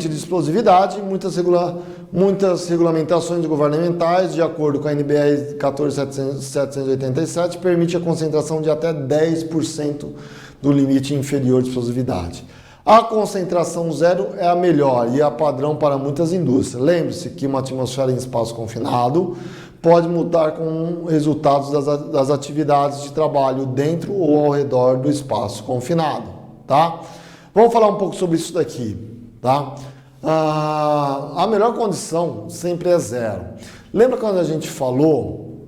limite de explosividade, muitas regulamentações governamentais, de acordo com a NBR 14787, permite a concentração de até 10% do limite inferior de explosividade. A concentração zero é a melhor e a padrão para muitas indústrias. Lembre-se que uma atmosfera em espaço confinado pode mudar com resultados das atividades de trabalho dentro ou ao redor do espaço confinado, tá? Vamos falar um pouco sobre isso daqui, tá? A melhor condição sempre é zero. Lembra quando a gente falou,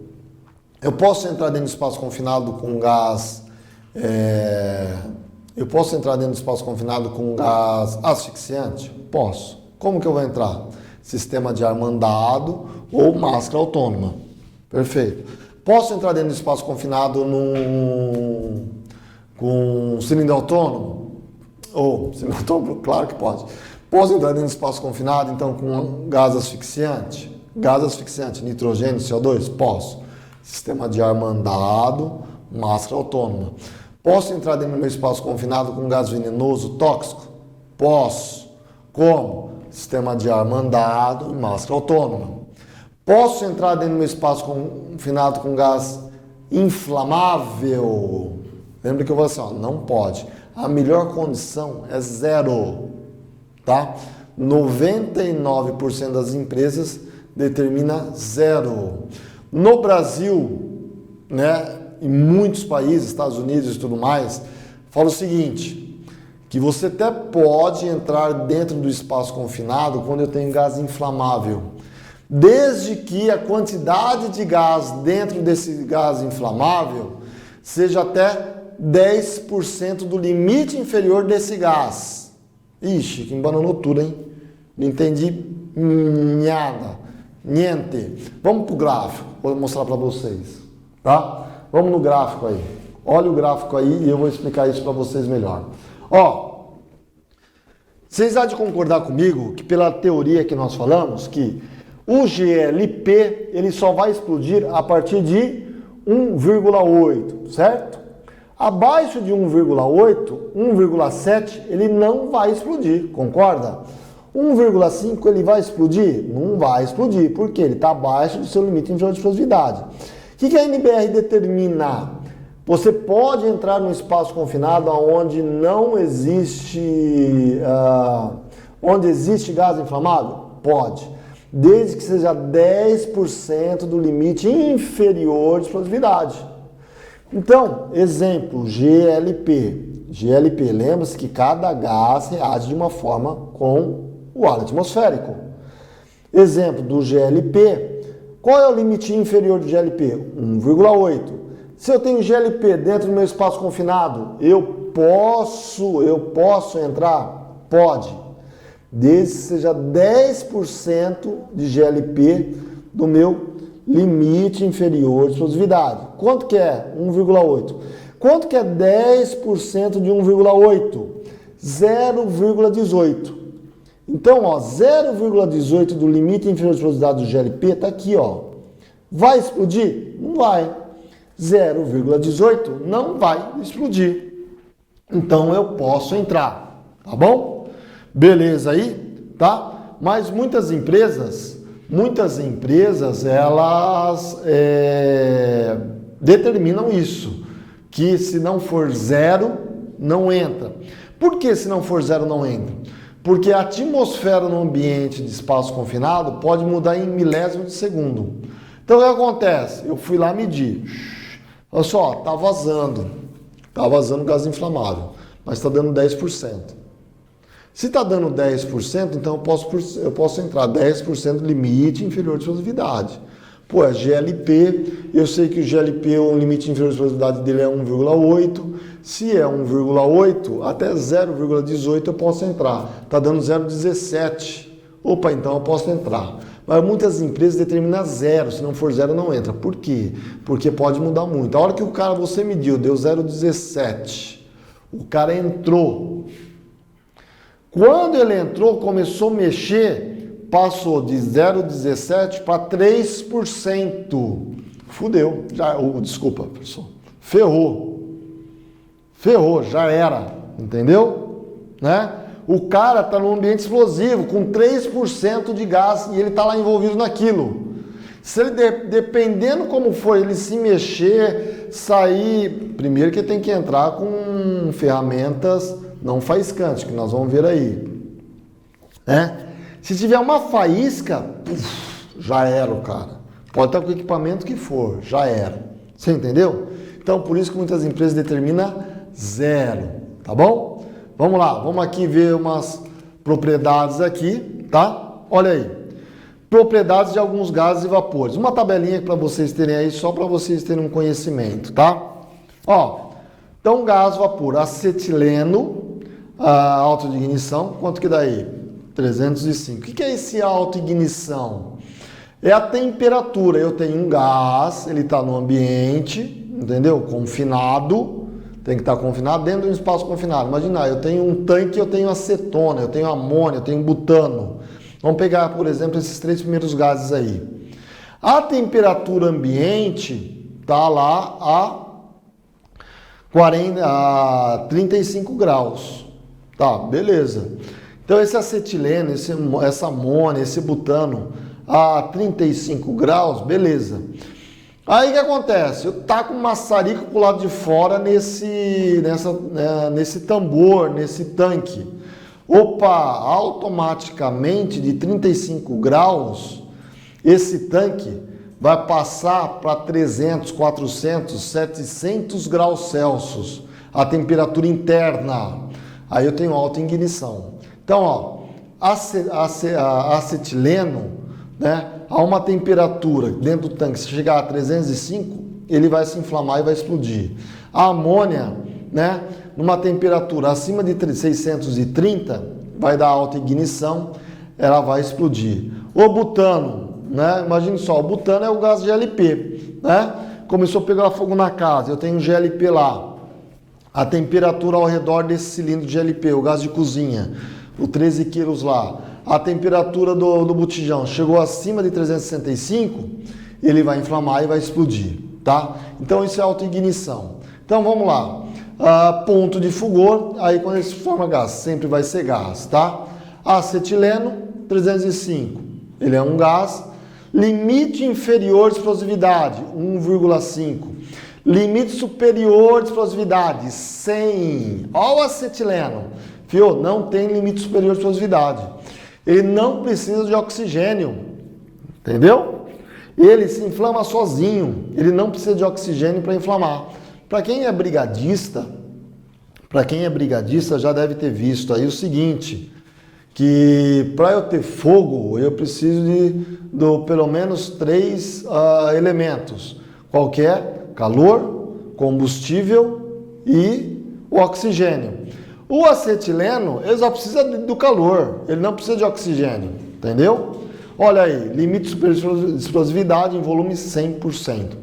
eu posso entrar dentro do espaço confinado com gás, asfixiante? Posso. Como que eu vou entrar? Sistema de ar mandado ou máscara autônoma. Perfeito. Posso entrar dentro do espaço confinado com cilindro autônomo? Cilindro autônomo? Claro que pode. Posso entrar dentro do espaço confinado, então, com gás asfixiante? Gás asfixiante, nitrogênio, CO2? Posso. Sistema de ar mandado, máscara autônoma. Posso entrar dentro do meu espaço confinado com gás venenoso, tóxico? Posso. Como? Sistema de ar mandado e máscara autônoma. Posso entrar dentro do meu espaço confinado com gás inflamável? Lembra que eu vou assim, não pode. A melhor condição é zero, tá? 99% das empresas determina zero. No Brasil, né, em muitos países, Estados Unidos e tudo mais, fala o seguinte, que você até pode entrar dentro do espaço confinado quando eu tenho gás inflamável, desde que a quantidade de gás dentro desse gás inflamável seja até 10% do limite inferior desse gás. Ixi, que embananou tudo, hein? Não entendi nada. Niente. Vamos para o gráfico, vou mostrar para vocês, tá? Vamos no gráfico aí. Olha o gráfico aí e eu vou explicar isso para vocês melhor. Vocês há de concordar comigo que pela teoria que nós falamos, que o GLP ele só vai explodir a partir de 1,8, certo? Abaixo de 1,8, 1,7 ele não vai explodir, concorda? 1,5 ele vai explodir? Não vai explodir, porque ele está abaixo do seu limite inferior de explosividade. O que a NBR determina? Você pode entrar no espaço confinado onde não existe, onde existe gás inflamável? Pode, desde que seja 10% do limite inferior de explosividade. Então, exemplo, GLP. GLP, lembra-se que cada gás reage de uma forma com o ar atmosférico. Exemplo do GLP, qual é o limite inferior do GLP? 1,8. Se eu tenho GLP dentro do meu espaço confinado, eu posso entrar? Pode. Desde que seja 10% de GLP do meu limite inferior de explosividade. Quanto que é 1,8? Quanto que é 10% de 1,8? 0,18. Então, 0,18 do limite inferior de explosividade do GLP está aqui, Vai explodir? Não vai. 0,18 não vai explodir. Então eu posso entrar, tá bom? Beleza aí, tá? Mas muitas empresas elas determinam isso, que se não for zero, não entra. Por que se não for zero não entra? Porque a atmosfera no ambiente de espaço confinado pode mudar em milésimo de segundo. Então o que acontece? Eu fui lá medir. Olha só, tá vazando gás inflamável, mas está dando 10%. Se está dando 10%, então eu posso entrar 10% do limite inferior de explosividade. Pô, é GLP, eu sei que o GLP, o limite inferior de explosividade dele é 1,8. Se é 1,8, até 0,18 eu posso entrar. Está dando 0,17. Opa, então eu posso entrar. Mas muitas empresas determinam zero, se não for zero não entra. Por quê? Porque pode mudar muito. A hora que você mediu, deu 0,17, o cara entrou. Quando ele entrou, começou a mexer, passou de 0,17 para 3%. Fudeu. Desculpa, pessoal. Ferrou, já era, entendeu? Né? O cara está num ambiente explosivo, com 3% de gás, e ele está lá envolvido naquilo. Se ele, dependendo como for, ele se mexer, sair... Primeiro que ele tem que entrar com ferramentas não faiscantes, que nós vamos ver aí. Se tiver uma faísca, já era o cara. Pode estar com o equipamento que for, já era. Você entendeu? Então, por isso que muitas empresas determinam 0, tá bom? Vamos lá, vamos aqui ver umas propriedades aqui, tá? Olha aí. Propriedades de alguns gases e vapores. Uma tabelinha para vocês terem aí, só para vocês terem um conhecimento, tá? Ó, então gás, vapor, acetileno, alta de ignição, quanto que dá aí? 305. O que é esse autoignição? É a temperatura. Eu tenho um gás, ele está no ambiente, entendeu? Confinado, tem que estar confinado dentro de um espaço confinado. Imagina, eu tenho um tanque, eu tenho acetona, eu tenho amônia, eu tenho butano. Vamos pegar, por exemplo, esses 3 primeiros gases aí. A temperatura ambiente está lá a 35 graus. Tá, beleza. Então esse acetileno, essa amônia, esse butano a 35 graus, beleza. Aí o que acontece? Eu taco um maçarico pro lado de fora nesse tambor, nesse tanque. Opa, automaticamente de 35 graus, esse tanque vai passar para 300, 400, 700 graus Celsius, a temperatura interna. Aí eu tenho autoignição. Então, ó, acetileno, né, a uma temperatura dentro do tanque, se chegar a 305, ele vai se inflamar e vai explodir. A amônia, né, numa temperatura acima de 630, vai dar autoignição, ela vai explodir. O butano, né, imagine só, o butano é o gás GLP, né, começou a pegar fogo na casa, eu tenho um GLP lá, a temperatura ao redor desse cilindro de GLP, o gás de cozinha, o 13 quilos lá, a temperatura do botijão chegou acima de 365, ele vai inflamar e vai explodir, tá? Então isso é autoignição. Então vamos lá. Ponto de fulgor, aí quando ele se forma gás, sempre vai ser gás, tá? Acetileno, 305, ele é um gás. Limite inferior de explosividade, 1,5. Limite superior de explosividade, 100. Olha o acetileno. Fio, não tem limite superior de explosividade. Ele não precisa de oxigênio, entendeu? Ele se inflama sozinho, ele não precisa de oxigênio para inflamar. Para quem é brigadista já deve ter visto aí o seguinte, que para eu ter fogo, eu preciso de pelo menos 3 elementos. Qualquer calor, combustível e o oxigênio. O acetileno, ele só precisa do calor, ele não precisa de oxigênio, entendeu? Olha aí, limite superior de explosividade em volume 100%.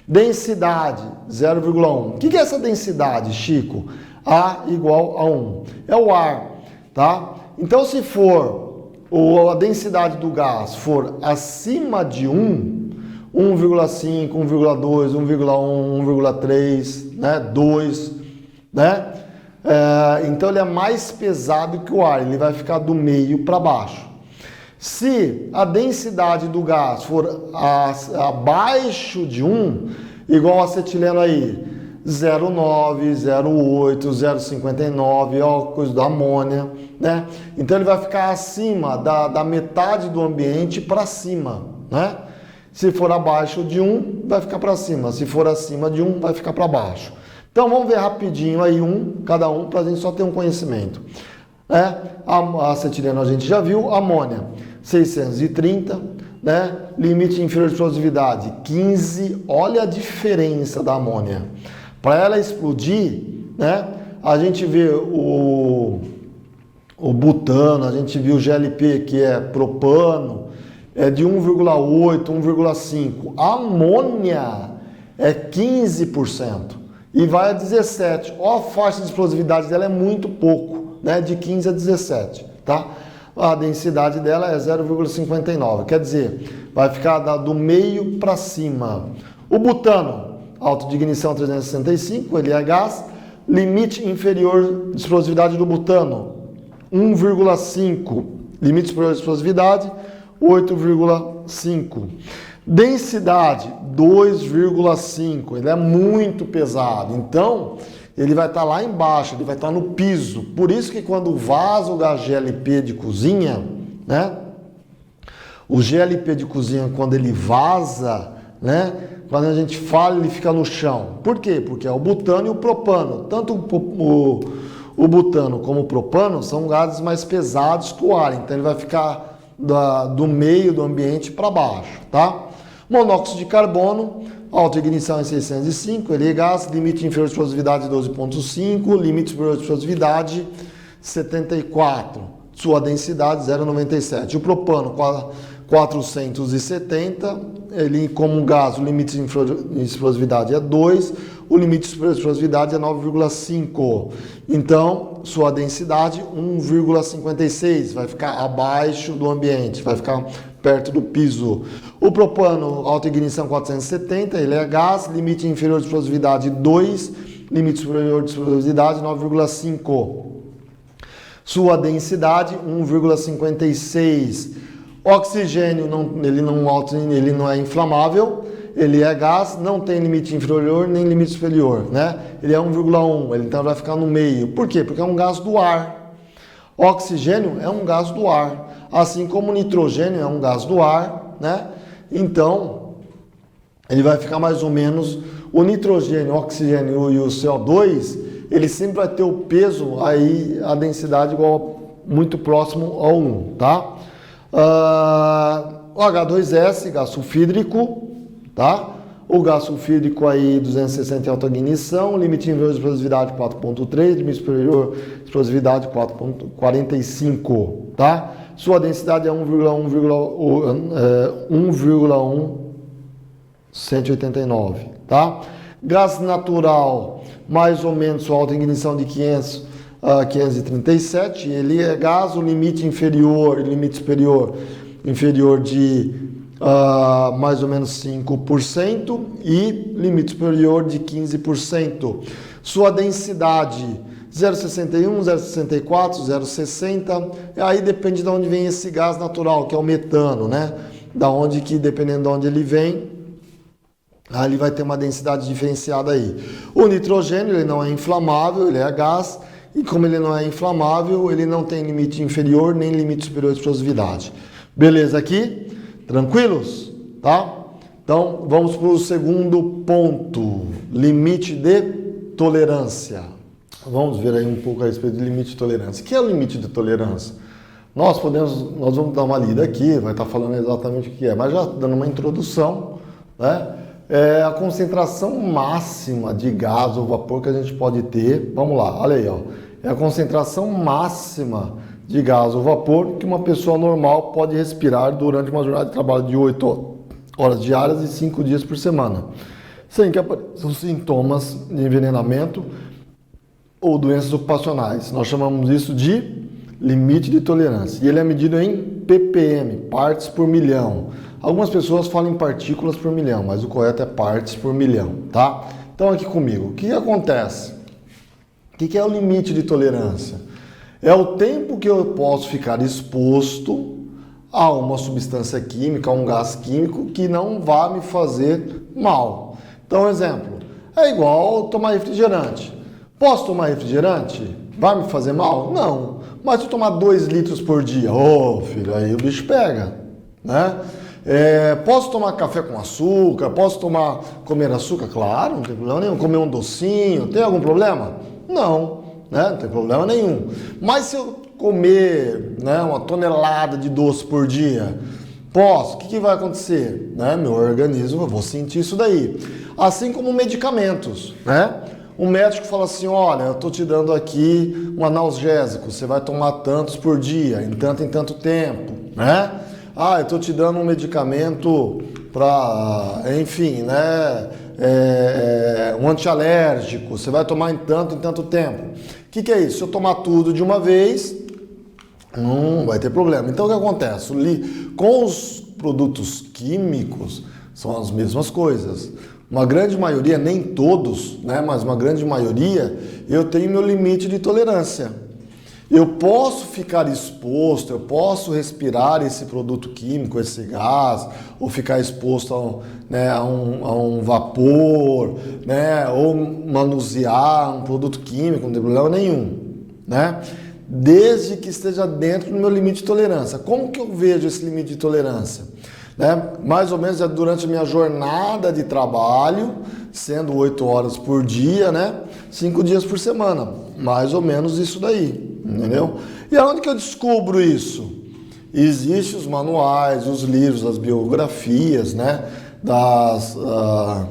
Densidade, 0,1. O que é essa densidade, Chico? A igual a 1. É o ar, tá? Então, se for a densidade do gás for acima de 1, 1,5, 1,2, 1,1, 1,3, né, 2, né? Então ele é mais pesado que o ar, ele vai ficar do meio para baixo. Se a densidade do gás for abaixo de 1, igual o acetileno aí, 0,9, 0,8, 0,59, ó, coisa da amônia, né? Então ele vai ficar acima da metade do ambiente para cima, né? Se for abaixo de 1, vai ficar para cima. Se for acima de 1, vai ficar para baixo. Então vamos ver rapidinho aí cada um, para a gente só ter um conhecimento. A acetileno a gente já viu, amônia 630, né? Limite inferior de explosividade 15, olha a diferença da amônia. Para ela explodir, né? A gente vê o butano, a gente viu o GLP, que é propano, é de 1,8, 1,5. A amônia é 15%. E vai a 17. Ó, a faixa de explosividade dela é muito pouco, né? De 15 a 17, tá? A densidade dela é 0,59, quer dizer, vai ficar do meio para cima. O butano, alta de ignição 365, ele é gás. Limite inferior de explosividade do butano, 1,5. Limite superior de explosividade, 8,5. Densidade, 2,5. Ele é muito pesado. Então, ele vai estar lá embaixo, ele vai estar no piso. Por isso que quando vaza o gás GLP de cozinha, né? O GLP de cozinha, quando ele vaza, né? Quando a gente fala, ele fica no chão. Por quê? Porque é o butano e o propano. Tanto o butano como o propano são gases mais pesados que o ar. Então ele vai ficar do meio do ambiente para baixo, tá? Monóxido de carbono, autoignição em 605, ele é gás, limite inferior de explosividade 12,5, limite superior de explosividade 74. Sua densidade 0,97. O propano 470, ele como gás, o limite de explosividade é 2, o limite superior de explosividade é 9,5. Então, sua densidade 1,56, vai ficar abaixo do ambiente, vai ficar perto do piso. O propano, autoignição 470, ele é gás, limite inferior de explosividade 2, limite superior de explosividade 9,5. Sua densidade 1,56. Oxigênio, ele não é inflamável, ele é gás, não tem limite inferior nem limite superior, né? Ele é 1,1, ele então vai ficar no meio. Por quê? Porque é um gás do ar. Oxigênio é um gás do ar, assim como o nitrogênio é um gás do ar, né? Então, ele vai ficar mais ou menos, o nitrogênio, o oxigênio e o CO2, ele sempre vai ter o peso, aí a densidade igual, muito próximo ao 1, tá? O H2S, gás sulfídrico, tá? O gás sulfídrico aí 260 em autoignição, limite inferior de explosividade 4,3, limite superior de explosividade 4,45, tá? Sua densidade é 1,189, tá? Gás natural, mais ou menos sua autoignição de 537, ele é gás, o limite inferior e limite superior inferior de mais ou menos 5% e limite superior de 15%. Sua densidade 0,61, 0,64, 0,60, aí depende de onde vem esse gás natural, que é o metano, né? Da onde que, dependendo de onde ele vem, aí ele vai ter uma densidade diferenciada aí. O nitrogênio, ele não é inflamável, ele é gás, e como ele não é inflamável, ele não tem limite inferior nem limite superior de explosividade. Beleza aqui? Tranquilos? Tá? Então, vamos para o segundo ponto, limite de tolerância. Vamos ver aí um pouco a respeito do limite de tolerância. O que é o limite de tolerância? Nós vamos dar uma lida aqui, vai estar falando exatamente o que é, mas já dando uma introdução, né? É a concentração máxima de gás ou vapor que a gente pode ter. Vamos lá, olha aí, ó. É a concentração máxima de gás ou vapor que uma pessoa normal pode respirar durante uma jornada de trabalho de 8 horas diárias e 5 dias por semana, sem que apareçam sintomas de envenenamento ou doenças ocupacionais. Nós chamamos isso de limite de tolerância. E ele é medido em ppm, partes por milhão. Algumas pessoas falam em partículas por milhão, mas o correto é partes por milhão, tá? Então aqui comigo, o que acontece? O que é o limite de tolerância? É o tempo que eu posso ficar exposto a uma substância química, a um gás químico que não vá me fazer mal. Então, exemplo, é igual tomar refrigerante. Posso tomar refrigerante? Vai me fazer mal? Não. Mas se eu tomar 2 litros por dia, filho, aí o bicho pega, né? Posso tomar café com açúcar? Posso comer açúcar? Claro, não tem problema nenhum. Comer um docinho, tem algum problema? Não, né? Não tem problema nenhum. Mas se eu comer, né, uma tonelada de doce por dia, posso? O que vai acontecer? Né? Meu organismo, eu vou sentir isso daí. Assim como medicamentos, né? O médico fala assim, olha, eu estou te dando aqui um analgésico, você vai tomar tantos por dia, em tanto tempo, né? Eu estou te dando um medicamento para, enfim, né? Um antialérgico, você vai tomar em tanto tempo. O que é isso? Se eu tomar tudo de uma vez, não vai ter problema. Então o que acontece? Com os produtos químicos são as mesmas coisas. Uma grande maioria, nem todos, né, mas uma grande maioria, eu tenho meu limite de tolerância. eu posso ficar exposto, eu posso respirar esse produto químico, esse gás, ou ficar exposto a um vapor, né, ou manusear um produto químico, não tem problema nenhum, né? Desde que esteja dentro do meu limite de tolerância. Como que eu vejo esse limite de tolerância? Né? Mais ou menos é durante a minha jornada de trabalho, sendo 8 horas por dia, né? 5 dias por semana, mais ou menos isso daí, entendeu? E aonde que eu descubro isso? Existem os manuais, os livros, as biografias, né? Da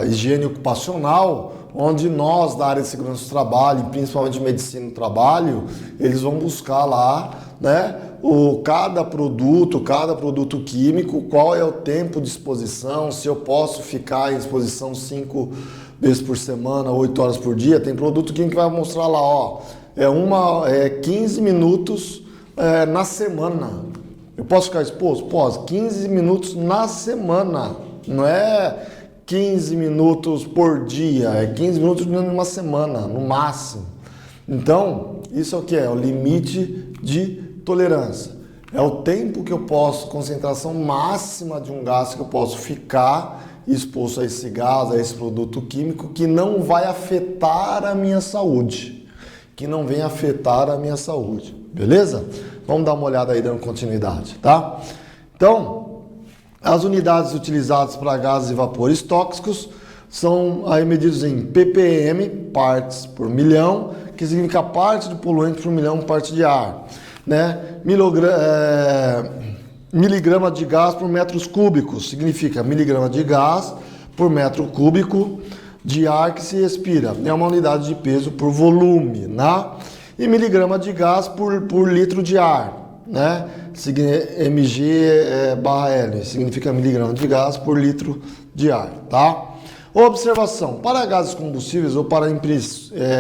higiene ocupacional, onde nós, da área de segurança do trabalho, principalmente de medicina do trabalho, eles vão buscar lá, né, cada produto químico, qual é o tempo de exposição, se eu posso ficar em exposição 5 vezes por semana, 8 horas por dia. Tem produto químico que vai mostrar lá, ó, 15 minutos na semana. Eu posso ficar exposto? Posso, 15 minutos na semana, não é 15 minutos por dia, é 15 minutos numa semana, no máximo. Então, isso é o que é? O limite de tolerância. É o tempo que eu posso, concentração máxima de um gás que eu posso ficar exposto a esse gás, a esse produto químico, que não vai afetar a minha saúde. Que não vem afetar a minha saúde. Beleza? Vamos dar uma olhada aí, dando continuidade, tá? Então, as unidades utilizadas para gases e vapores tóxicos são aí medidos em ppm, partes por milhão, que significa parte de poluente por milhão, parte de ar, né? Miligrama de gás por metros cúbicos, significa miligrama de gás por metro cúbico de ar que se respira. É uma unidade de peso por volume, né? E miligrama de gás por litro de ar, né? mg/L, significa miligrama de gás por litro de ar, tá? Observação, para gases combustíveis ou para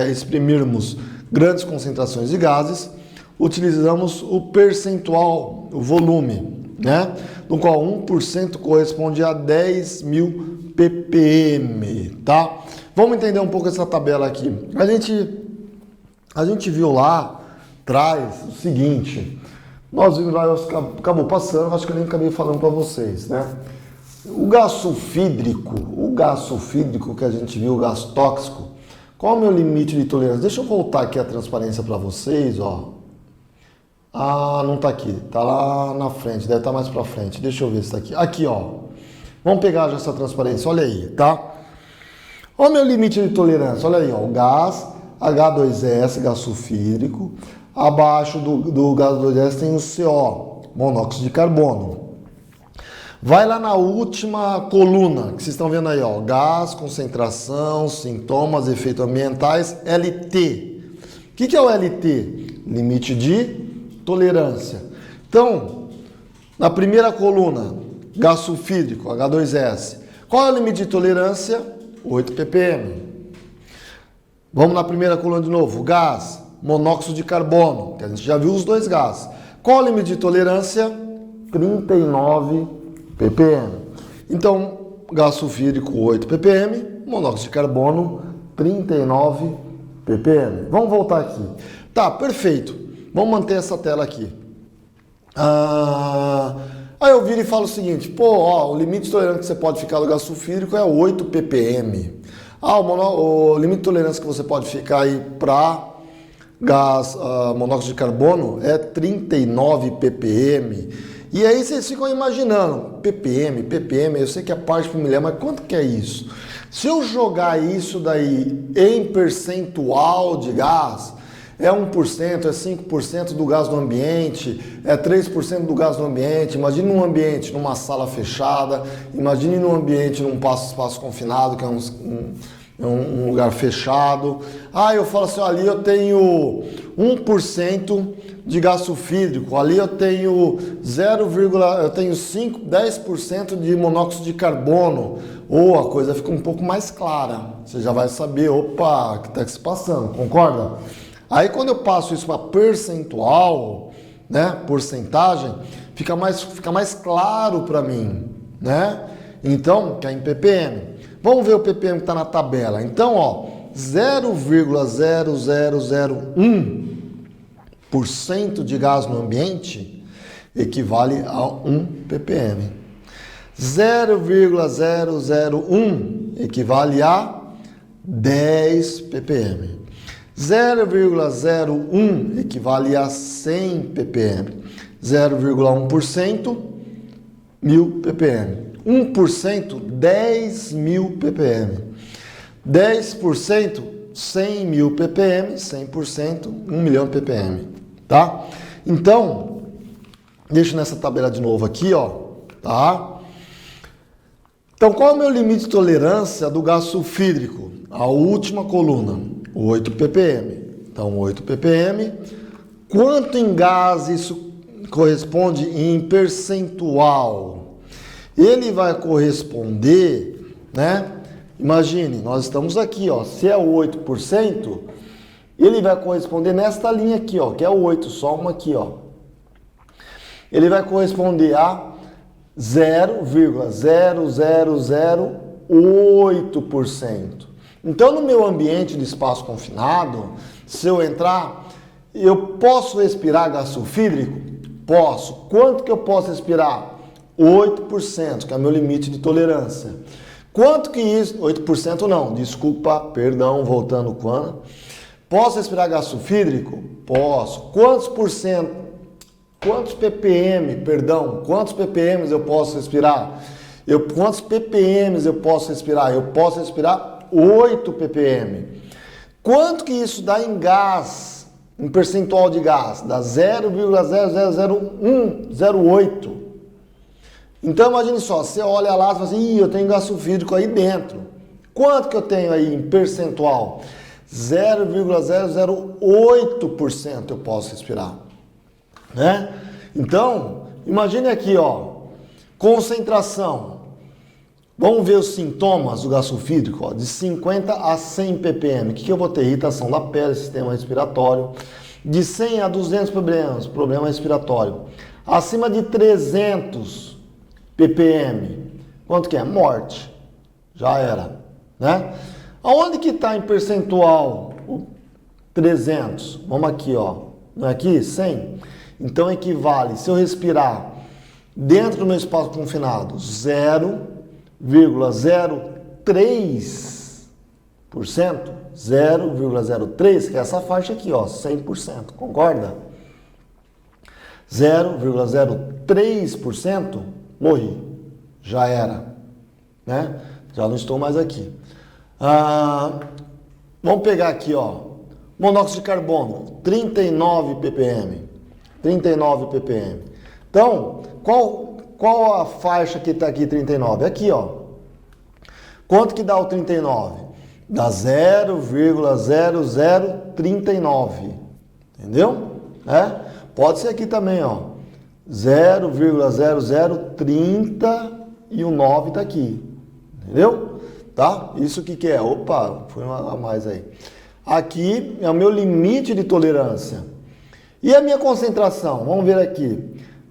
exprimirmos grandes concentrações de gases, utilizamos o percentual, o volume, né? No qual 1% corresponde a 10.000 ppm, tá? Vamos entender um pouco essa tabela aqui. A gente viu lá atrás o seguinte, nós vimos lá, acabou passando, acho que eu nem acabei falando para vocês, né? O gás sulfídrico que a gente viu, o gás tóxico, qual é o meu limite de tolerância? Deixa eu voltar aqui a transparência para vocês, ó. Ah, não tá aqui, tá lá na frente, deve estar mais para frente. Deixa eu ver se tá aqui. Aqui, ó. Vamos pegar já essa transparência, olha aí, tá? Olha o meu limite de tolerância, olha aí, ó, o gás H2S, gás sulfídrico. Abaixo do gás H2S tem o CO, monóxido de carbono. Vai lá na última coluna, que vocês estão vendo aí, ó, gás, concentração, sintomas, efeitos ambientais, LT. O que é o LT? Limite de tolerância. Então, na primeira coluna, gás sulfídrico, H2S. Qual é o limite de tolerância? 8 ppm. Vamos na primeira coluna de novo, gás, monóxido de carbono, que a gente já viu os dois gases. Qual é o limite de tolerância? 39 ppm. Então, gás sulfídrico 8 ppm, monóxido de carbono 39 ppm. Vamos voltar aqui. Tá, perfeito. Vamos manter essa tela aqui. Aí eu viro e falo o seguinte, pô, ó, o limite de tolerância que você pode ficar do gás sulfídrico é 8 ppm. O limite de tolerância que você pode ficar aí para gás monóxido de carbono é 39 ppm. E aí vocês ficam imaginando, ppm, eu sei que é parte por milhão, mas quanto que é isso? Se eu jogar isso daí em percentual de gás, é 1%, é 5% do gás do ambiente, é 3% do gás do ambiente. Imagine num ambiente, numa sala fechada, imagine num ambiente, num espaço confinado, que é um lugar fechado. Eu falo assim, ali eu tenho 1% de gás sulfídrico, ali eu tenho 10% de monóxido de carbono. Ou a coisa fica um pouco mais clara. Você já vai saber, opa, o que está se passando, concorda? Aí quando eu passo isso para percentual, né, porcentagem, fica mais claro para mim, né? Então, que é em ppm. Vamos ver o ppm que está na tabela. Então, ó, 0,0001% de gás no ambiente equivale a 1 ppm. 0,001 equivale a 10 ppm. 0,01 equivale a 100 ppm. 0,1%, 1000 ppm. 1%, 10.000 ppm. 10%, 100.000 ppm. 100%, 1 milhão ppm. Tá? Então, deixo nessa tabela de novo aqui, ó. Tá? Então, qual é o meu limite de tolerância do gás sulfídrico? A última coluna, 8 ppm. Então, 8 ppm. Quanto em gás isso corresponde em percentual? Ele vai corresponder, né? Imagine, nós estamos aqui, ó. Se é 8%, ele vai corresponder nesta linha aqui, ó, que é o 8, só uma aqui, ó. Ele vai corresponder a 0,0008%. Então, no meu ambiente de espaço confinado, se eu entrar, eu posso respirar gás sulfídrico? Posso. Quanto que eu posso respirar? 8%, que é o meu limite de tolerância. Quanto que isso? 8% não, desculpa, perdão, voltando quando. Posso respirar gás sulfídrico? Posso. Quantos por cento? Quantos ppm, perdão, quantos ppm eu posso respirar? Quantos ppm eu posso respirar? Eu posso respirar 8 ppm. Quanto que isso dá em gás, em percentual de gás? Dá 0,0000108. Então imagine só, você olha lá e fala assim, eu tenho gás sulfídrico aí dentro. Quanto que eu tenho aí em percentual? 0,008% eu posso respirar. Né? Então, imagine aqui, ó, concentração. Vamos ver os sintomas do gás sulfídrico, ó, de 50 a 100 ppm. O que eu vou ter? Irritação da pele, sistema respiratório. De 100 a 200 ppm, problema respiratório. Acima de 300 ppm, quanto que é? Morte. Já era, né? Aonde que está em percentual o 300? Vamos aqui, ó. Não é aqui? 100? Então equivale, se eu respirar dentro do meu espaço confinado, 0,03%, 0,03%, que é essa faixa aqui, ó, 100%, concorda? 0,03%, morri, já era, né? Já não estou mais aqui. Vamos pegar aqui, ó, monóxido de carbono, 39 ppm. 39 ppm. Então, qual a faixa que está aqui, 39? Aqui, ó. Quanto que dá o 39? Dá 0,0039. Entendeu? É? Pode ser aqui também, ó. 0,0030 e o 9 está aqui. Entendeu? Tá? Isso que é? Opa, foi uma a mais aí. Aqui é o meu limite de tolerância. E a minha concentração? Vamos ver aqui.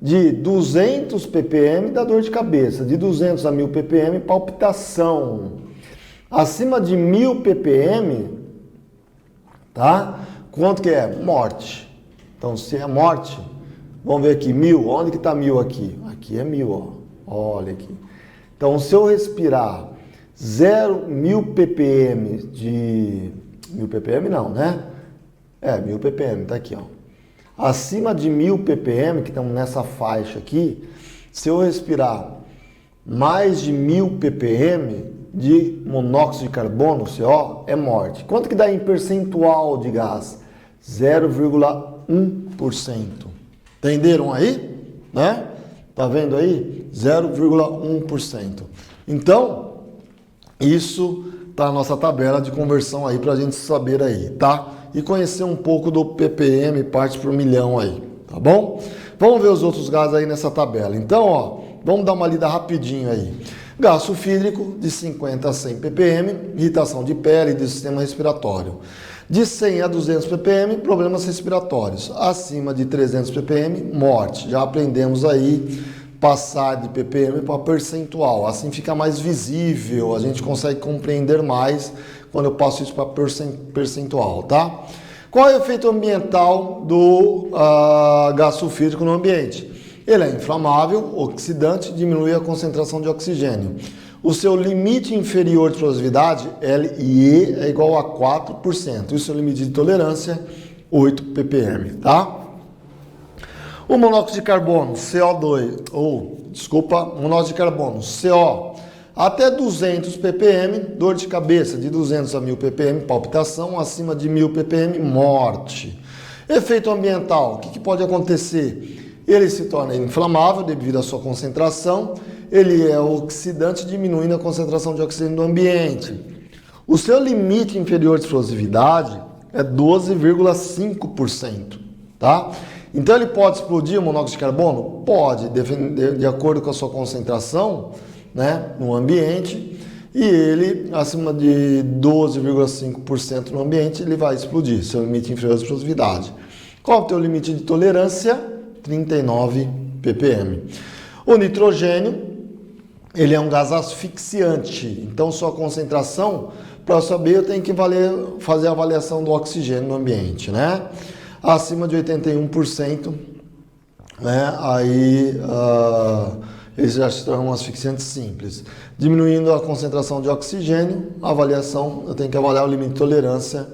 De 200 ppm dá dor de cabeça. De 200 a 1000 ppm, palpitação. Acima de 1000 ppm, tá? Quanto que é? Morte. Então, se é morte, vamos ver aqui, 1000. Onde que está 1000 aqui? Aqui é 1000, ó. Olha aqui. Então, se eu respirar 1000 ppm de... 1000 ppm não, né? 1000 ppm, tá aqui, ó. Acima de 1000 ppm, que estamos nessa faixa aqui, se eu respirar mais de 1000 ppm de monóxido de carbono, CO, é morte. Quanto que dá em percentual de gás? 0,1%. Entenderam aí? Né? Tá vendo aí? 0,1%. Então, isso tá na nossa tabela de conversão aí para a gente saber aí, tá? E conhecer um pouco do ppm, partes por milhão aí, tá bom? Vamos ver os outros gases aí nessa tabela. Então, ó, vamos dar uma lida rapidinho aí. Gás sulfídrico de 50 a 100 ppm, irritação de pele e do sistema respiratório. De 100 a 200 ppm, problemas respiratórios. Acima de 300 ppm, morte. Já aprendemos aí passar de ppm para percentual. Assim fica mais visível, a gente consegue compreender mais quando eu passo isso para percentual, tá? Qual é o efeito ambiental do gás sulfídrico no ambiente? Ele é inflamável, oxidante, diminui a concentração de oxigênio. O seu limite inferior de explosividade, LIE, é igual a 4%. E o seu limite de tolerância, 8 ppm, tá? O monóxido de carbono, CO2, monóxido de carbono, CO, até 200 ppm, dor de cabeça, de 200 a 1000 ppm, palpitação, acima de 1000 ppm, morte. Efeito ambiental, o que pode acontecer? Ele se torna inflamável devido à sua concentração, ele é oxidante, diminuindo a concentração de oxigênio no ambiente. O seu limite inferior de explosividade é 12,5%, tá? Então ele pode explodir o monóxido de carbono? Pode, de acordo com a sua concentração, né, no ambiente, e ele, acima de 12,5% no ambiente, ele vai explodir, seu limite inferior de explosividade. Qual é o teu limite de tolerância? 39 ppm. O nitrogênio, ele é um gás asfixiante, então sua concentração, para eu saber, eu tenho que fazer a avaliação do oxigênio no ambiente, né? Acima de 81%, né? Aí eles já se tornam um asfixiante simples. Diminuindo a concentração de oxigênio, a avaliação, eu tenho que avaliar o limite de tolerância,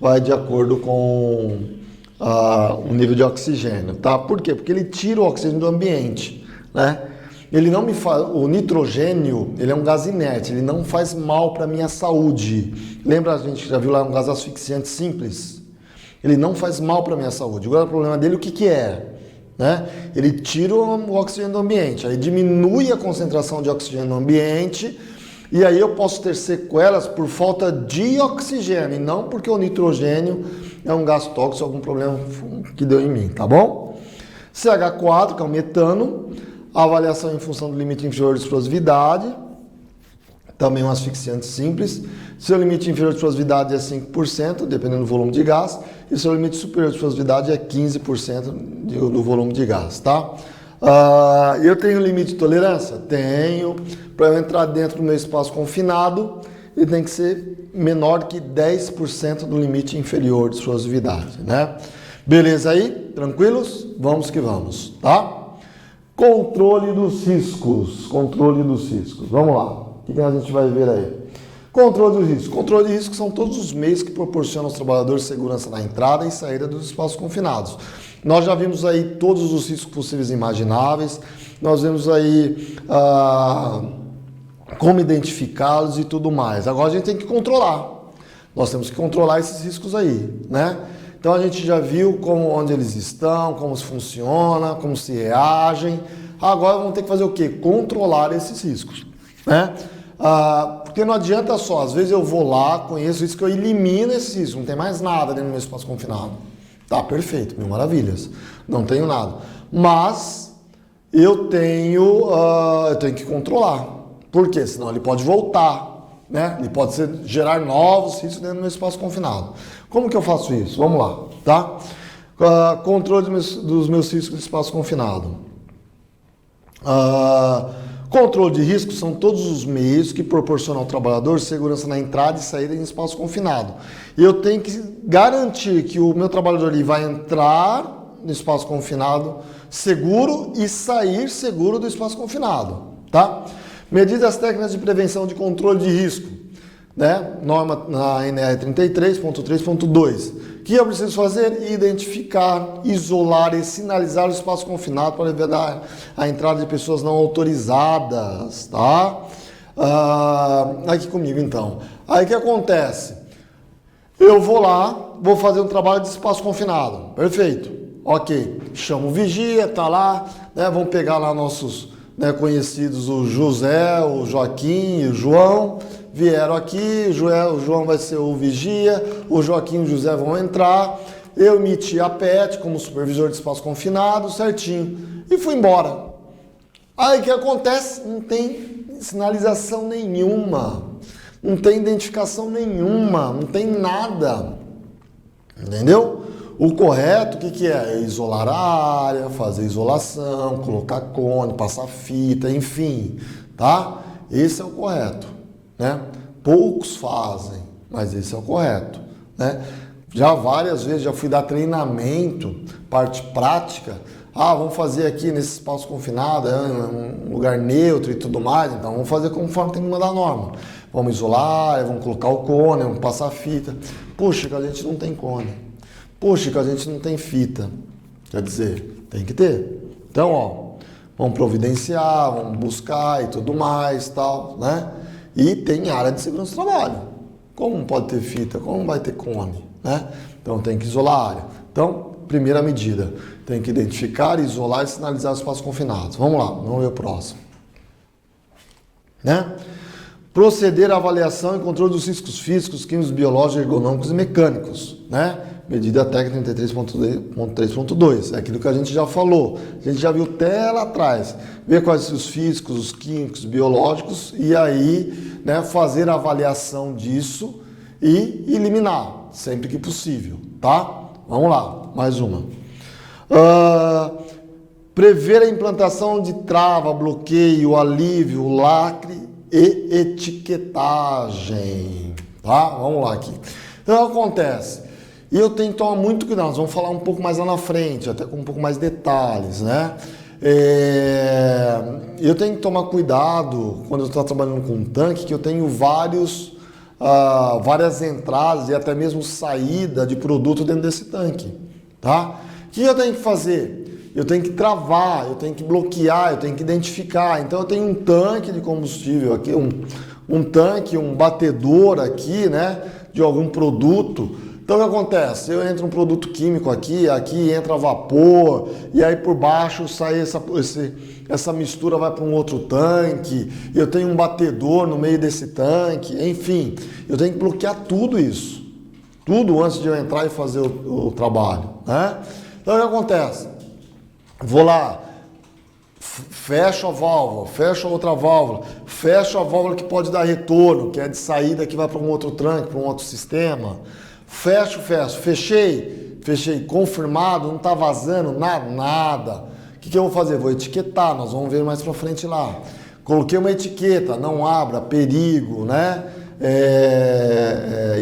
vai de acordo com o nível de oxigênio, tá? Por quê? Porque ele tira o oxigênio do ambiente, né? Ele não me faz, o nitrogênio, ele é um gás inerte, ele não faz mal para a minha saúde. Lembra, a gente já viu lá, um gás asfixiante simples? Ele não faz mal para a minha saúde. Agora o problema dele, o que é? Né? Ele tira o oxigênio do ambiente, aí diminui a concentração de oxigênio no ambiente, e aí eu posso ter sequelas por falta de oxigênio, e não porque o nitrogênio é um gás tóxico, algum problema que deu em mim, tá bom? CH4, que é o metano, avaliação em função do limite inferior de explosividade, também um asfixiante simples. Seu limite inferior de explosividade é 5%, dependendo do volume de gás, e seu limite superior de explosividade é 15% do volume de gás, tá? Eu tenho limite de tolerância? Tenho. Para eu entrar dentro do meu espaço confinado, ele tem que ser menor que 10% do limite inferior de explosividade, né? Beleza aí? Tranquilos? Vamos que vamos, tá? Controle dos riscos. Controle dos riscos. Vamos lá. O que a gente vai ver aí? Controle de risco. Controle de risco são todos os meios que proporcionam aos trabalhadores segurança na entrada e saída dos espaços confinados. Nós já vimos aí todos os riscos possíveis e imagináveis. Nós vimos aí como identificá-los e tudo mais. Agora a gente tem que controlar. Nós temos que controlar esses riscos aí, né? Então a gente já viu onde eles estão, como se funciona, como se reagem. Agora vamos ter que fazer o quê? Controlar esses riscos, né? Porque não adianta só, às vezes eu vou lá, conheço isso, que eu elimino esse risco, não tem mais nada dentro do meu espaço confinado. Tá, perfeito, mil maravilhas, não tenho nada. Mas eu tenho que controlar. Por quê? Senão ele pode voltar, né? Ele pode gerar novos riscos dentro do meu espaço confinado. Como que eu faço isso? Vamos lá, tá? Controle dos meus riscos de espaço confinado. Controle de risco são todos os meios que proporcionam ao trabalhador segurança na entrada e saída em espaço confinado. E eu tenho que garantir que o meu trabalhador ali vai entrar no espaço confinado seguro e sair seguro do espaço confinado, tá? Medidas técnicas de prevenção de controle de risco, né? Norma na NR 33.3.2. O que eu preciso fazer? Identificar, isolar e sinalizar o espaço confinado para evitar a entrada de pessoas não autorizadas, tá? Aqui comigo então. Aí o que acontece? Eu vou lá, vou fazer um trabalho de espaço confinado. Perfeito. Ok. Chamo o vigia, tá lá, né? Vamos pegar lá nossos, né, conhecidos, o José, o Joaquim e o João. Vieram aqui, o João vai ser o vigia, o Joaquim e o José vão entrar, eu emiti a PET como supervisor de espaço confinado, certinho, e fui embora. Aí o que acontece? Não tem sinalização nenhuma, não tem identificação nenhuma, não tem nada, entendeu? O correto, o que é? É isolar a área, fazer isolação, colocar cone, passar fita, enfim, tá? Esse é o correto. Né? Poucos fazem, mas esse é o correto, né? Já várias vezes já fui dar treinamento, parte prática. Vamos fazer aqui nesse espaço confinado, um lugar neutro e tudo mais, então vamos fazer conforme tem que mandar a norma. Vamos isolar, vamos colocar o cone, vamos passar a fita. Puxa, que a gente não tem cone. Puxa, que a gente não tem fita. Quer dizer, tem que ter. Então, vamos providenciar, vamos buscar e tudo mais, tal, né? E tem área de segurança do trabalho. Como não pode ter fita? Como não vai ter cone, né? Então, tem que isolar a área. Então, primeira medida, tem que identificar, isolar e sinalizar os espaços confinados. Vamos lá, vamos ver o próximo. Né? Proceder à avaliação e controle dos riscos físicos, químicos, biológicos, ergonômicos e mecânicos. Né? Medida técnica 33.3.2, é aquilo que a gente já falou. A gente já viu até lá atrás. Ver quais são os físicos, os químicos, biológicos e aí, né, fazer a avaliação disso e eliminar, sempre que possível. Tá? Vamos lá, mais uma. Prever a implantação de trava, bloqueio, alívio, lacre e etiquetagem. Tá? Vamos lá aqui. Então, acontece. E eu tenho que tomar muito cuidado. Nós vamos falar um pouco mais lá na frente, até com um pouco mais de detalhes, né? Eu tenho que tomar cuidado quando eu estou trabalhando com um tanque, que eu tenho várias entradas e até mesmo saída de produto dentro desse tanque, tá? O que eu tenho que fazer? Eu tenho que travar, eu tenho que bloquear, eu tenho que identificar. Então eu tenho um tanque de combustível aqui, um tanque, um batedor aqui, né, de algum produto. Então o que acontece? Eu entro um produto químico aqui entra vapor, e aí por baixo sai essa mistura vai para um outro tanque, eu tenho um batedor no meio desse tanque, enfim, eu tenho que bloquear tudo isso, tudo antes de eu entrar e fazer o trabalho, né? Então o que acontece? Vou lá, fecho a válvula, fecho a outra válvula, fecho a válvula que pode dar retorno, que é de saída que vai para um outro tanque, para um outro sistema. Fecho, fechei, confirmado, não está vazando, nada. O que eu vou fazer? Vou etiquetar, nós vamos ver mais para frente lá. Coloquei uma etiqueta, não abra, perigo, né?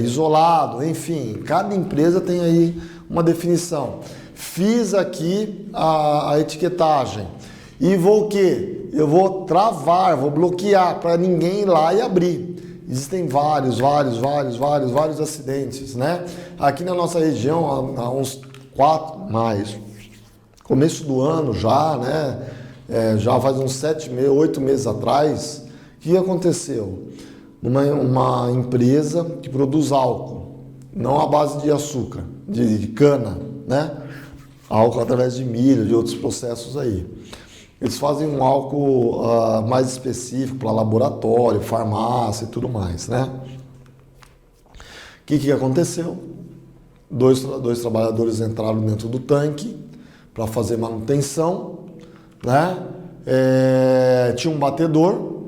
Isolado, enfim, cada empresa tem aí uma definição. Fiz aqui a etiquetagem e vou o quê? Eu vou travar, vou bloquear para ninguém ir lá e abrir. Existem vários acidentes, né? Aqui na nossa região, há uns 4, começo do ano já, né? Já faz uns 8 meses atrás, o que aconteceu? Uma empresa que produz álcool, não à base de açúcar, de cana, né? Álcool através de milho, de outros processos aí. Eles fazem um álcool mais específico para laboratório, farmácia e tudo mais, né? O que aconteceu? Dois trabalhadores entraram dentro do tanque para fazer manutenção, né? Tinha um batedor,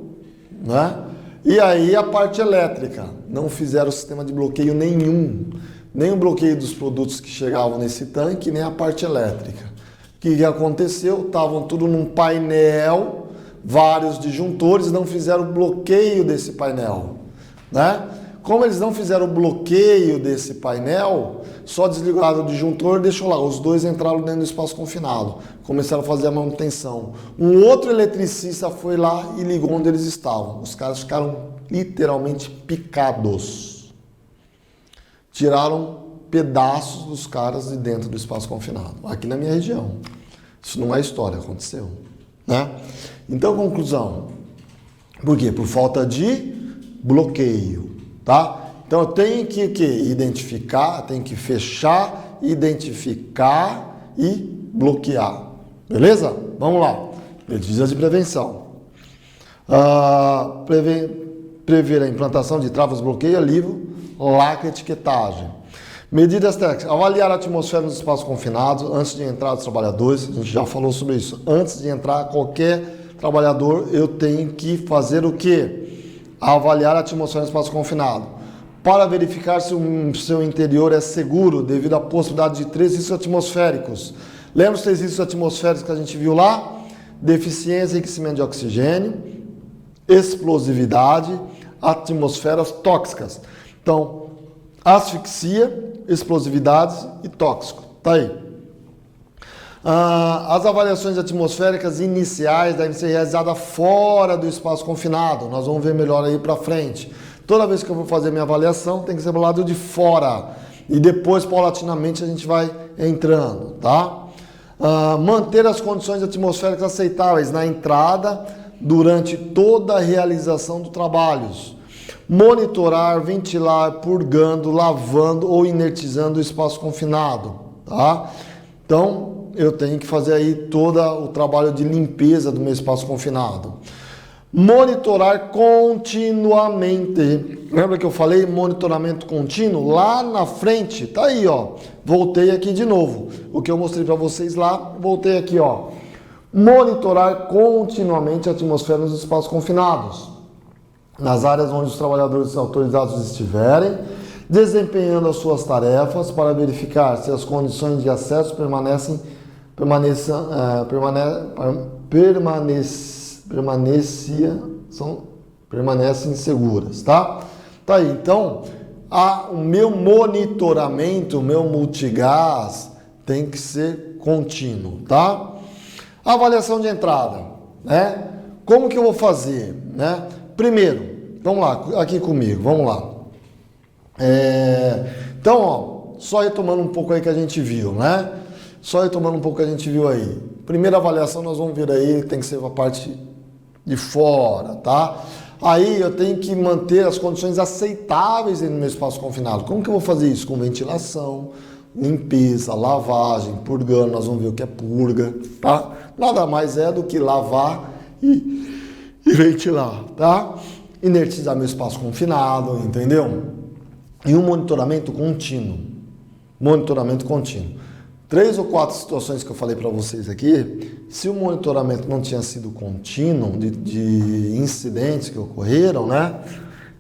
né? E aí a parte elétrica, não fizeram sistema de bloqueio nenhum, nem o bloqueio dos produtos que chegavam nesse tanque, nem a parte elétrica. O que aconteceu? Estavam tudo num painel, vários disjuntores, não fizeram o bloqueio desse painel, né? Como eles não fizeram o bloqueio desse painel, só desligaram o disjuntor e deixou lá. Os dois entraram dentro do espaço confinado, começaram a fazer a manutenção. Um outro eletricista foi lá e ligou onde eles estavam. Os caras ficaram literalmente picados. Tiraram pedaços dos caras de dentro do espaço confinado, aqui na minha região. Isso não é história, aconteceu, né? Então, conclusão. Por quê? Por falta de bloqueio, tá? Então, eu tenho que identificar, tenho que fechar, identificar e bloquear. Beleza? Vamos lá. Medidas de prevenção. Prever a implantação de travas, bloqueio, alívio, lacre, etiquetagem. Medidas técnicas. Avaliar a atmosfera nos espaços confinados antes de entrar os trabalhadores. A gente já falou sobre isso. Antes de entrar qualquer trabalhador, eu tenho que fazer o quê? Avaliar a atmosfera no espaço confinado. Para verificar se o seu interior é seguro devido à possibilidade de 3 riscos atmosféricos. Lembra os 3 riscos atmosféricos que a gente viu lá? Deficiência e enriquecimento de oxigênio, explosividade, atmosferas tóxicas. Então, asfixia, explosividades e tóxico. Tá aí. As avaliações atmosféricas iniciais devem ser realizadas fora do espaço confinado. Nós vamos ver melhor aí para frente. Toda vez que eu vou fazer minha avaliação, tem que ser do lado de fora. E depois, paulatinamente, a gente vai entrando, tá? Manter as condições atmosféricas aceitáveis na entrada durante toda a realização dos trabalhos. Monitorar, ventilar, purgando, lavando ou inertizando o espaço confinado, tá? Então, eu tenho que fazer aí todo o trabalho de limpeza do meu espaço confinado. Monitorar continuamente. Lembra que eu falei monitoramento contínuo? Lá na frente, tá aí, ó. Voltei aqui de novo. O que eu mostrei para vocês lá, voltei aqui, ó. Monitorar continuamente a atmosfera nos espaços confinados. Nas áreas onde os trabalhadores autorizados estiverem, desempenhando as suas tarefas para verificar se as condições de acesso permanecem seguras, tá? Tá aí, então, o meu monitoramento, o meu multigás tem que ser contínuo, tá? Avaliação de entrada, né? Como que eu vou fazer, né? Primeiro, vamos lá, aqui comigo, vamos lá. Então, ó, só retomando um pouco aí que a gente viu, né? Só retomando um pouco que a gente viu aí. Primeira avaliação nós vamos ver aí, tem que ser a parte de fora, tá? Aí eu tenho que manter as condições aceitáveis no meu espaço confinado. Como que eu vou fazer isso? Com ventilação, limpeza, lavagem, purgando, nós vamos ver o que é purga, tá? Nada mais é do que lavar e ventilar, tá? Inertizar meu espaço confinado, entendeu? E um monitoramento contínuo. Monitoramento contínuo. 3 ou 4 situações que eu falei para vocês aqui, se o monitoramento não tinha sido contínuo, de incidentes que ocorreram, né?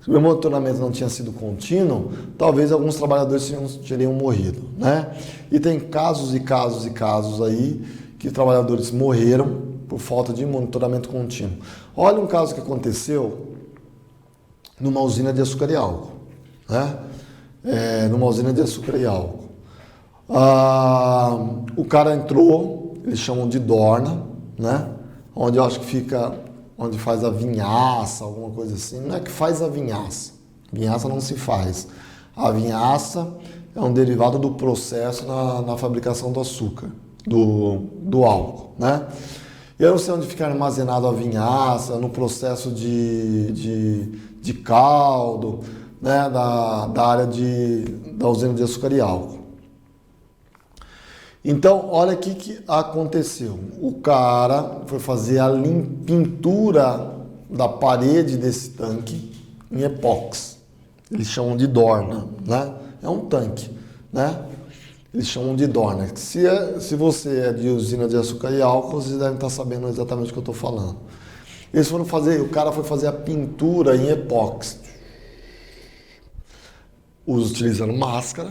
Se o monitoramento não tinha sido contínuo, talvez alguns trabalhadores teriam morrido, né? E tem casos e casos e casos aí que trabalhadores morreram por falta de monitoramento contínuo. Olha um caso que aconteceu numa usina de açúcar e álcool, né? Numa usina de açúcar e álcool. O cara entrou, eles chamam de dorna, né? Onde eu acho que fica, onde faz a vinhaça, alguma coisa assim. Não é que faz a vinhaça. Vinhaça não se faz. A vinhaça é um derivado do processo na fabricação do açúcar, do álcool, né? Eu não sei onde fica armazenado a vinhaça, no processo de caldo, né? Da área da usina de açúcar e álcool. Então, olha o que aconteceu. O cara foi fazer a pintura da parede desse tanque em epóxi. Eles chamam de dorna, né? É um tanque, né? Eles chamam de dorna. Se você é de usina de açúcar e álcool, vocês devem estar sabendo exatamente o que eu estou falando. O cara foi fazer a pintura em epóxi. Utilizando máscara,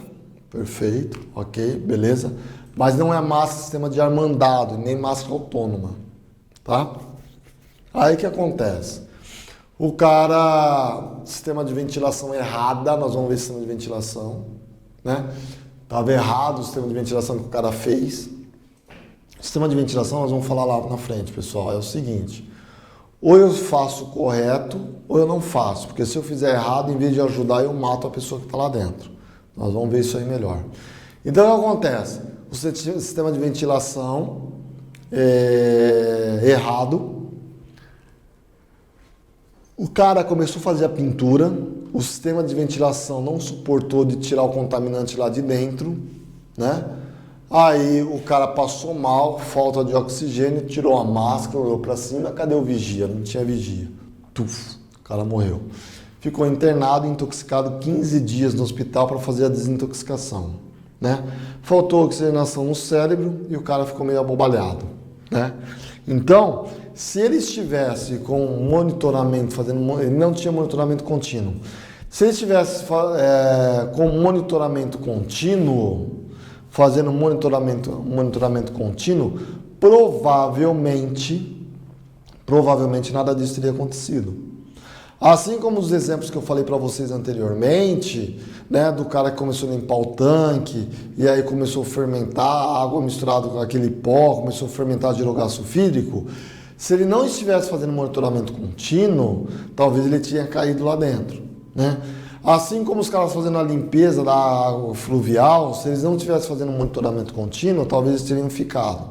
perfeito, ok, beleza. Mas não é máscara sistema de ar mandado, nem máscara autônoma, tá? Aí o que acontece? O cara, sistema de ventilação errada, nós vamos ver sistema de ventilação, né? Estava errado o sistema de ventilação que o cara fez. O sistema de ventilação, nós vamos falar lá na frente, pessoal, é o seguinte: ou eu faço correto, ou eu não faço, porque se eu fizer errado, em vez de ajudar, eu mato a pessoa que está lá dentro. Nós vamos ver isso aí melhor. Então, o que acontece? O sistema de ventilação errado. O cara começou a fazer a pintura, o sistema de ventilação não suportou de tirar o contaminante lá de dentro, né? Aí o cara passou mal, falta de oxigênio, tirou a máscara, olhou para cima, cadê o vigia? Não tinha vigia. Tuf, o cara morreu. Ficou internado, intoxicado 15 dias no hospital para fazer a desintoxicação, né? Faltou oxigenação no cérebro e o cara ficou meio abobalhado, né? Então, se ele estivesse com monitoramento, ele não tinha monitoramento contínuo. Se ele estivesse com monitoramento contínuo, fazendo monitoramento contínuo, provavelmente nada disso teria acontecido. Assim como os exemplos que eu falei para vocês anteriormente, né, do cara que começou a limpar o tanque e aí começou a fermentar a água misturada com aquele pó, começou a fermentar hidrogás sulfídrico, se ele não estivesse fazendo monitoramento contínuo, talvez ele tinha caído lá dentro, né? Assim como os caras fazendo a limpeza da água fluvial, se eles não estivessem fazendo monitoramento contínuo, talvez eles teriam ficado.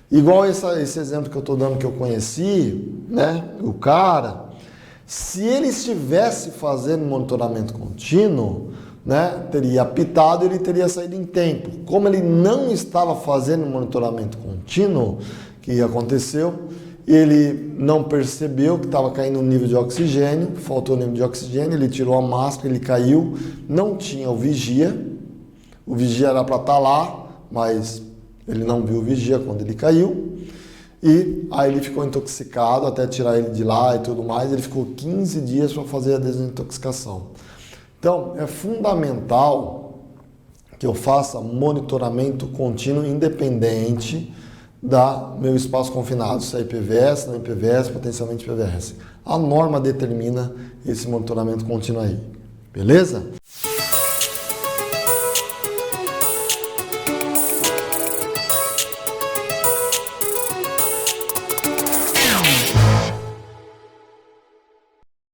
Igual esse exemplo que eu estou dando que eu conheci, né? O cara, se ele estivesse fazendo monitoramento contínuo, né? Teria apitado e ele teria saído em tempo. Como ele não estava fazendo monitoramento contínuo, o que aconteceu? Ele não percebeu que estava caindo o nível de oxigênio, faltou o nível de oxigênio, ele tirou a máscara, ele caiu, não tinha o vigia era para estar lá, mas ele não viu o vigia quando ele caiu, e aí ele ficou intoxicado até tirar ele de lá e tudo mais, ele ficou 15 dias para fazer a desintoxicação. Então, é fundamental que eu faça monitoramento contínuo independente da meu espaço confinado, se é IPVS, não IPVS, potencialmente IPVS. A norma determina esse monitoramento contínuo aí, beleza?